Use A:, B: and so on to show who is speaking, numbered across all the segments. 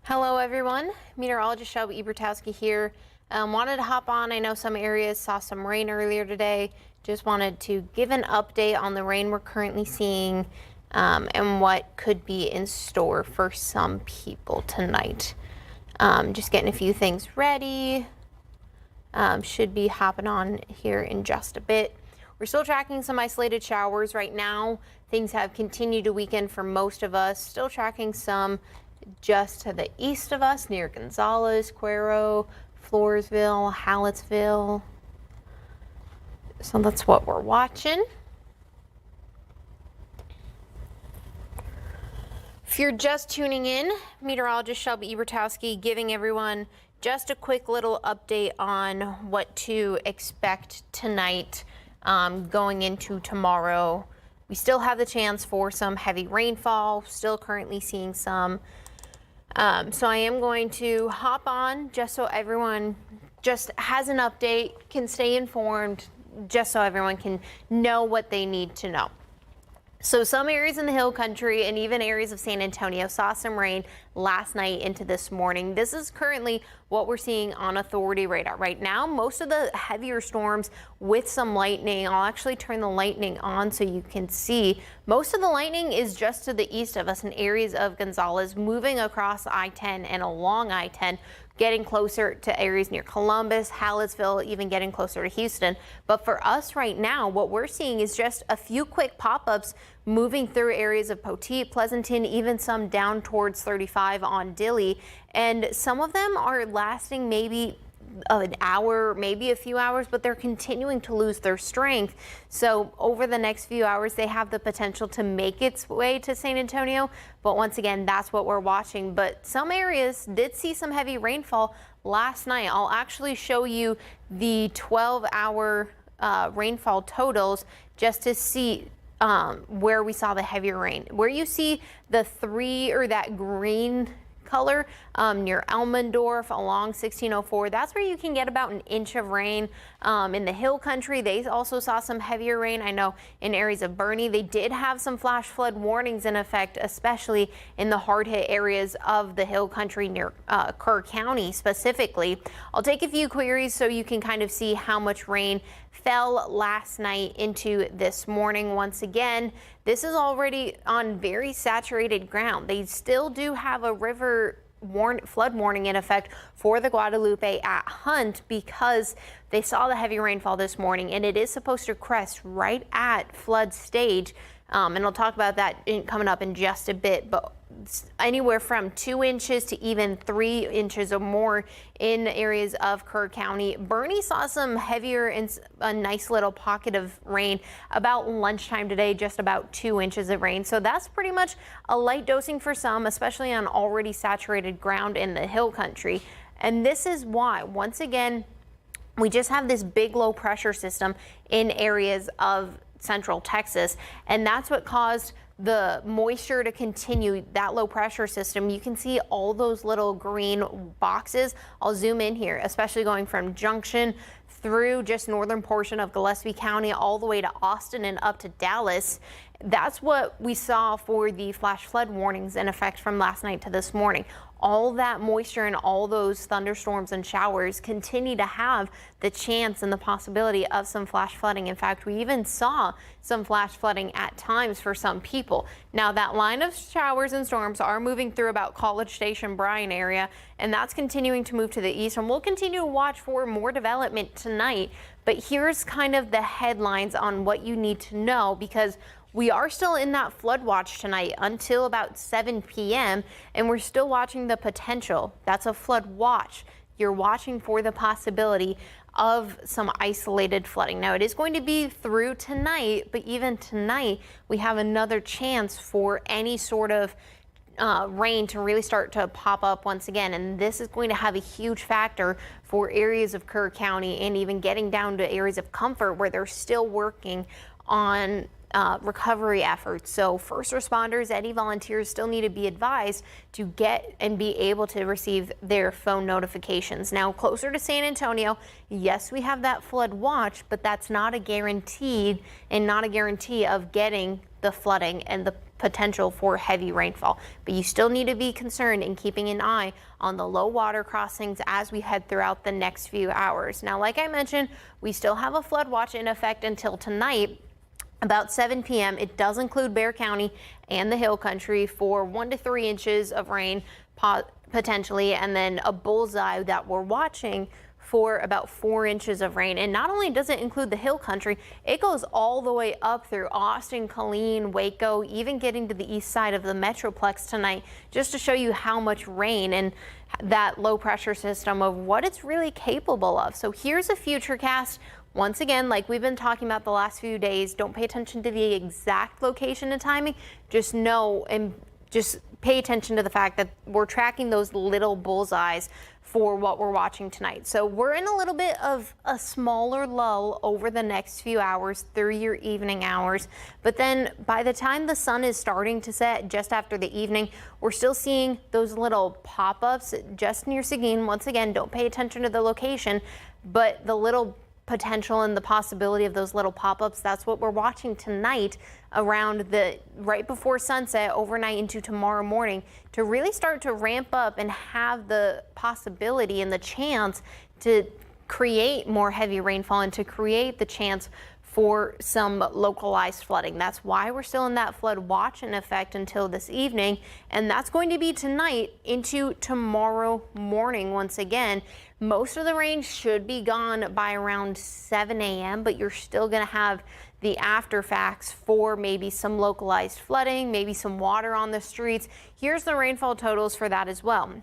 A: Hello everyone, meteorologist Shelby Ebertowski here. Wanted to hop on. I know some areas saw some rain earlier today. Just wanted to give an update on the rain we're currently seeing and what could be in store for some people tonight. Just getting a few things ready. Should be hopping on here in just a bit. We're still tracking some isolated showers right now. Things have continued to weaken for most of us. Still tracking some just to the east of us near Gonzales, Cuero, Floresville, Hallettsville. So that's what we're watching. If you're just tuning in, meteorologist Shelby Ebertowski giving everyone just a quick little update on what to expect tonight going into tomorrow. We still have the chance for some heavy rainfall, still currently seeing some. So I am going to hop on just so everyone just has an update, can stay informed, just so everyone can know what they need to know. So some areas in the hill country and even areas of San Antonio saw some rain last night into this morning. This is currently what we're seeing on authority radar right now. Most of the heavier storms with some lightning. I'll actually turn the lightning on so you can see. Most of the lightning is just to the east of us in areas of Gonzales, moving across I-10 and along I-10. Getting closer to areas near Columbus, Hallettsville, even getting closer to Houston. But for us right now, what we're seeing is just a few quick pop-ups moving through areas of Poteet, Pleasanton, even some down towards 35 on Dilley. And some of them are lasting maybe an hour, maybe a few hours, but they're continuing to lose their strength. So over the next few hours, they have the potential to make its way to San Antonio. But once again, that's what we're watching. But some areas did see some heavy rainfall last night. I'll actually show you the 12-hour rainfall totals just to see where we saw the heavier rain. Where you see the 3 or that green color near Elmendorf along 1604, that's where you can get about an inch of rain. In the hill country, they also saw some heavier rain. I know in areas of Bernie, they did have some flash flood warnings in effect, especially in the hard hit areas of the hill country near Kerr County specifically. I'll take a few queries so you can kind of see how much rain fell last night into this morning. Once again, this is already on very saturated ground. They still do have a river flood warning in effect for the Guadalupe at Hunt because they saw the heavy rainfall this morning, and it is supposed to crest right at flood stage. And I'll talk about that coming up in just a bit, but anywhere from 2 inches to even 3 inches or more in areas of Kerr County. Bernie saw some heavier and a nice little pocket of rain about lunchtime today, just about 2 inches of rain. So that's pretty much a light dosing for some, especially on already saturated ground in the hill country. And this is why, once again, we just have this big low pressure system in areas of central Texas, and that's what caused the moisture to continue. That low pressure system, you can see all those little green boxes. I'll zoom in here, especially going from Junction through just northern portion of Gillespie County all the way to Austin and up to Dallas. That's what we saw for the flash flood warnings in effect from last night to this morning. All that moisture and all those thunderstorms and showers continue to have the chance and the possibility of some flash flooding. In fact, we even saw some flash flooding at times for some people. Now, that line of showers and storms are moving through about College Station, Bryan area, and that's continuing to move to the east. And we'll continue to watch for more development tonight. But here's kind of the headlines on what you need to know, because we are still in that flood watch tonight until about 7 p.m. and we're still watching the potential. That's a flood watch. You're watching for the possibility of some isolated flooding. Now, it is going to be through tonight, but even tonight, we have another chance for any sort of rain to really start to pop up once again. And this is going to have a huge factor for areas of Kerr County and even getting down to areas of Comfort where they're still working on recovery efforts. So first responders, any volunteers still need to be advised to get and be able to receive their phone notifications. Now, closer to San Antonio, yes, we have that flood watch, but that's not a guarantee and not a guarantee of getting the flooding and the potential for heavy rainfall. But you still need to be concerned and keeping an eye on the low water crossings as we head throughout the next few hours. Now, like I mentioned, we still have a flood watch in effect until tonight. About 7 p.m. It does include Bexar County and the Hill Country for 1 to 3 inches of rain potentially, and then a bullseye that we're watching for about 4 inches of rain. And not only does it include the Hill Country, it goes all the way up through Austin, Killeen, Waco, even getting to the east side of the Metroplex tonight, just to show you how much rain and that low pressure system of what it's really capable of. So here's a future cast. Once again, like we've been talking about the last few days, don't pay attention to the exact location and timing. Just know and just pay attention to the fact that we're tracking those little bullseyes for what we're watching tonight. So we're in a little bit of a smaller lull over the next few hours through your evening hours. But then by the time the sun is starting to set just after the evening, we're still seeing those little pop-ups just near Seguin. Once again, don't pay attention to the location, but the little potential and the possibility of those little pop-ups, that's what we're watching tonight around the right before sunset overnight into tomorrow morning to really start to ramp up and have the possibility and the chance to create more heavy rainfall and to create the chance for some localized flooding. That's why we're still in that flood watch in effect until this evening, and that's going to be tonight into tomorrow morning. Once again, most of the rain should be gone by around 7 a.m., but you're still going to have the after facts for maybe some localized flooding, maybe some water on the streets. Here's the rainfall totals for that as well.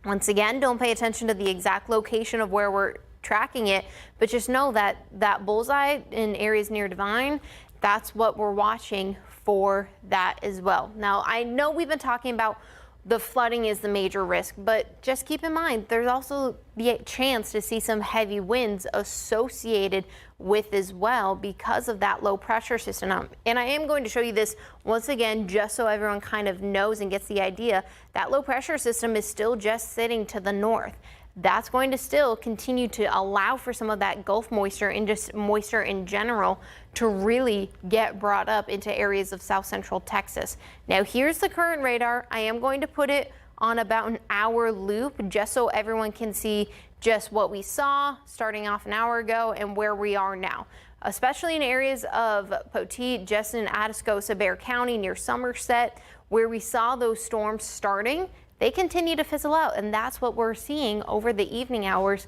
A: Once again, don't pay attention to the exact location of where we're tracking it, but just know that that bullseye in areas near Divine, that's what we're watching for that as well. Now, I know we've been talking about the flooding is the major risk, but just keep in mind there's also the chance to see some heavy winds associated with as well because of that low pressure system. And I am going to show you this once again just so everyone kind of knows and gets the idea. That low pressure system is still just sitting to the north. That's going to still continue to allow for some of that Gulf moisture and just moisture in general to really get brought up into areas of south central Texas. Now here's the current radar. I am going to put it on about an hour loop just so everyone can see just what we saw starting off an hour ago and where we are now, especially in areas of Poteet, Justin, Atascosa, Bexar County near Somerset, where we saw those storms starting. They continue to fizzle out, and that's what we're seeing over the evening hours.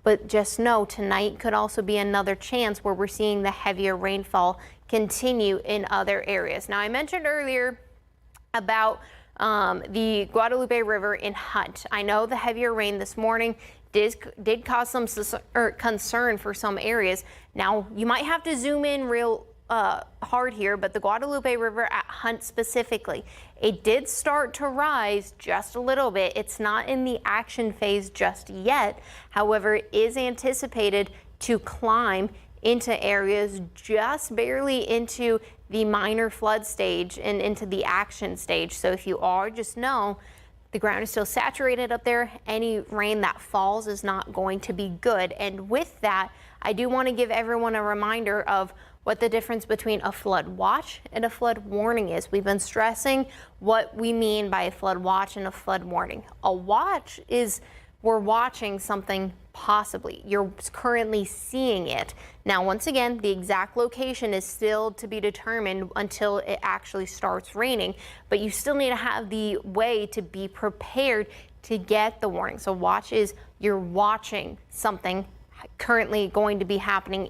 A: But just know tonight could also be another chance where we're seeing the heavier rainfall continue in other areas. Now, I mentioned earlier about the Guadalupe River in Hunt. I know the heavier rain this morning did cause some concern for some areas. Now, you might have to zoom in real hard here, but the Guadalupe River at Hunt specifically, it did start to rise just a little bit. It's not in the action phase just yet. However, it is anticipated to climb into areas just barely into the minor flood stage and into the action stage. So if you are, just know the ground is still saturated up there. Any rain that falls is not going to be good. And with that, I do want to give everyone a reminder of what the difference between a flood watch and a flood warning is. We've been stressing what we mean by a flood watch and a flood warning. A watch is we're watching something possibly. You're currently seeing it. Now, once again, the exact location is still to be determined until it actually starts raining, but you still need to have the way to be prepared to get the warning. So watch is you're watching something currently going to be happening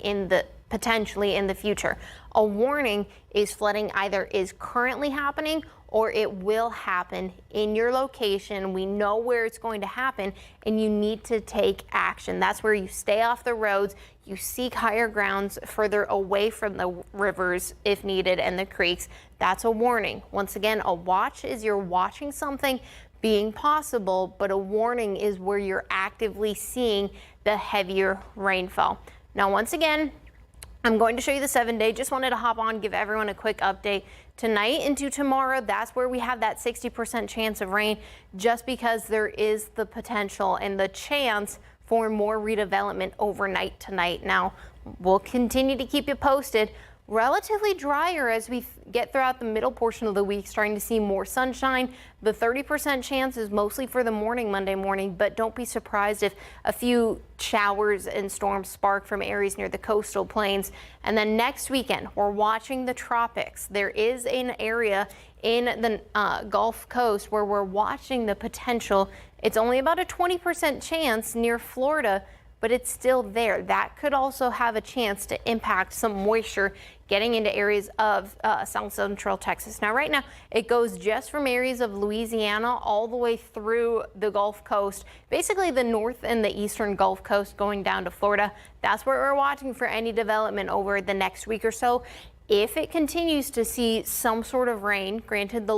A: potentially in the future. A warning is flooding either is currently happening or it will happen in your location. We know where it's going to happen and you need to take action. That's where you stay off the roads, you seek higher grounds further away from the rivers if needed and the creeks. That's a warning. Once again, a watch is you're watching something being possible, but a warning is where you're actively seeing the heavier rainfall. Now, once again, I'm going to show you the 7-day. Just wanted to hop on, give everyone a quick update. Tonight into tomorrow, that's where we have that 60% chance of rain, just because there is the potential and the chance for more redevelopment overnight tonight. Now, we'll continue to keep you posted. relatively drier as we get throughout the middle portion of the week, starting to see more sunshine. The 30% chance is mostly for the morning, Monday morning, but don't be surprised if a few showers and storms spark from areas near the coastal plains. And then next weekend, we're watching the tropics. There is an area in the Gulf Coast where we're watching the potential. It's only about a 20% chance near Florida, but it's still there. That could also have a chance to impact some moisture getting into areas of south central Texas. Now, right now, it goes just from areas of Louisiana all the way through the Gulf Coast, basically the north and the eastern Gulf Coast going down to Florida. That's where we're watching for any development over the next week or so. If it continues to see some sort of rain, granted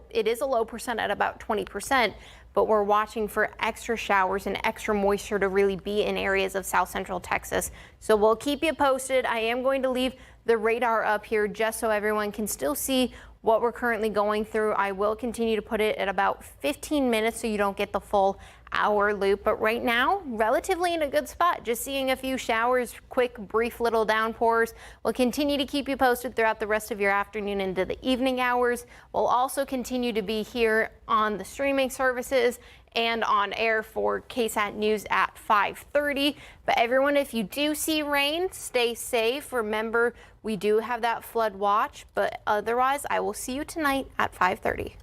A: it is a low percent at about 20%, but we're watching for extra showers and extra moisture to really be in areas of south central Texas. So we'll keep you posted. I am going to leave the radar up here just so everyone can still see what we're currently going through. I will continue to put it at about 15 minutes so you don't get the full hour loop, but right now relatively in a good spot, just seeing a few showers, quick brief little downpours. We'll continue to keep you posted throughout the rest of your afternoon into the evening hours. We'll also continue to be here on the streaming services and on air for KSAT News at 5:30. But everyone, if you do see rain, stay safe. Remember, we do have that flood watch, but otherwise I will see you tonight at 5:30.